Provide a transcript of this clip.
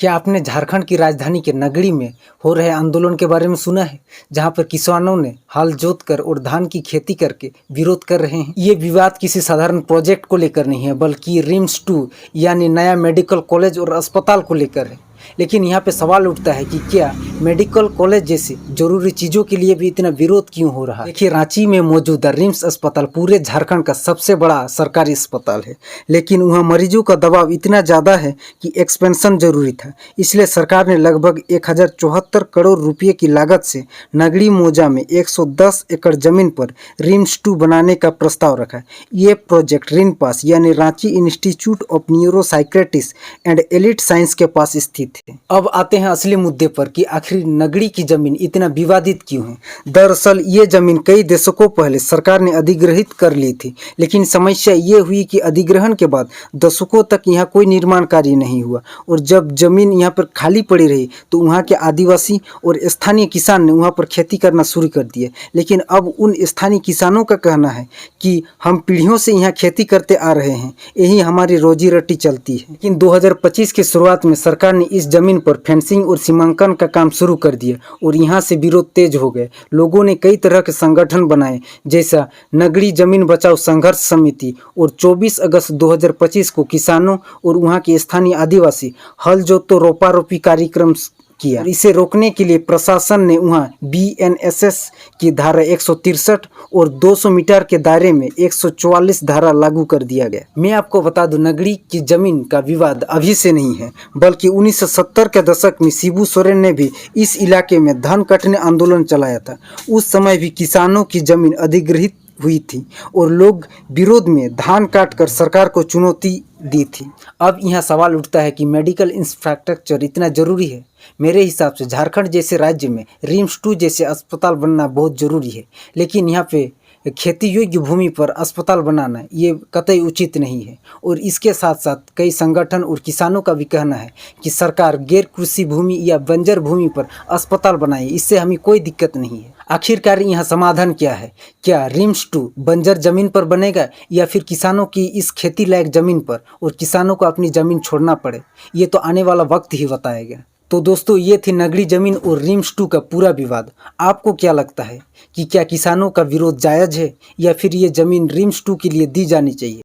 क्या आपने झारखंड की राजधानी के नगड़ी में हो रहे आंदोलन के बारे में सुना है, जहां पर किसानों ने हल जोत कर और धान की खेती करके विरोध कर रहे हैं। ये विवाद किसी साधारण प्रोजेक्ट को लेकर नहीं है, बल्कि रिम्स 2 यानी नया मेडिकल कॉलेज और अस्पताल को लेकर है। लेकिन यहाँ पे सवाल उठता है कि क्या मेडिकल कॉलेज जैसी जरूरी चीज़ों के लिए भी इतना विरोध क्यों हो रहा है। देखिए, रांची में मौजूद रिम्स अस्पताल पूरे झारखंड का सबसे बड़ा सरकारी अस्पताल है, लेकिन वहाँ मरीजों का दबाव इतना ज़्यादा है कि एक्सपेंशन जरूरी था। इसलिए सरकार ने लगभग 1074 करोड़ रुपये की लागत से नगड़ी मौजा में 110 एकड़ जमीन पर रिम्स 2 बनाने का प्रस्ताव रखा है। ये प्रोजेक्ट रिनपास यानी Ranchi institute of neuropsychiatrics and allied science के पास स्थित है। अब आते हैं असली मुद्दे पर कि आखिर नगड़ी की जमीन इतना विवादित क्यों है। दरअसल ये जमीन कई दशकों पहले सरकार ने अधिग्रहित कर ली थी, लेकिन समस्या ये हुई कि अधिग्रहण के बाद दशकों तक यहाँ कोई निर्माण कार्य नहीं हुआ और जब जमीन यहाँ पर खाली पड़ी रही तो वहाँ के आदिवासी और स्थानीय किसान ने वहाँ पर खेती करना शुरू कर दिया। लेकिन अब उन स्थानीय किसानों का कहना है कि हम पीढ़ियों से यहाँ खेती करते आ रहे हैं, यही हमारी रोजी रोटी चलती है। लेकिन 2025 की शुरुआत में सरकार ने इस जमीन पर फेंसिंग और सीमांकन का काम शुरू कर दिया और यहाँ से विरोध तेज हो गए। लोगों ने कई तरह के संगठन बनाए, जैसा नगड़ी जमीन बचाओ संघर्ष समिति, और 24 अगस्त 2025 को किसानों और वहाँ के स्थानीय आदिवासी हल जोतो रोपा रोपी कार्यक्रम किया। इसे रोकने के लिए प्रशासन ने वहाँ BNSS की धारा 163 और 200 मीटर के दायरे में 144 धारा लागू कर दिया गया। मैं आपको बता दूं, नगड़ी की जमीन का विवाद अभी से नहीं है, बल्कि 1970 के दशक में शिबू सोरेन ने भी इस इलाके में धन कटने आंदोलन चलाया था। उस समय भी किसानों की जमीन अधिग्रहित हुई थी और लोग विरोध में धान काटकर सरकार को चुनौती दी थी। अब यहाँ सवाल उठता है कि मेडिकल इंफ्रास्ट्रक्चर इतना जरूरी है। मेरे हिसाब से झारखंड जैसे राज्य में रिम्स 2 जैसे अस्पताल बनना बहुत ज़रूरी है, लेकिन यहाँ पे खेती योग्य भूमि पर अस्पताल बनाना ये कतई उचित नहीं है। और इसके साथ साथ कई संगठन और किसानों का भी कहना है कि सरकार गैर कृषि भूमि या बंजर भूमि पर अस्पताल बनाए, इससे हमें कोई दिक्कत नहीं है। आखिरकार यहाँ समाधान क्या है? क्या रिम्स 2 बंजर जमीन पर बनेगा या फिर किसानों की इस खेती लायक जमीन पर, और किसानों को अपनी ज़मीन छोड़ना पड़े? ये तो आने वाला वक्त ही बताएगा। तो दोस्तों, ये थी नगड़ी जमीन और रिम्स 2 का पूरा विवाद। आपको क्या लगता है कि क्या किसानों का विरोध जायज़ है या फिर ये ज़मीन रिम्स 2 के लिए दी जानी चाहिए?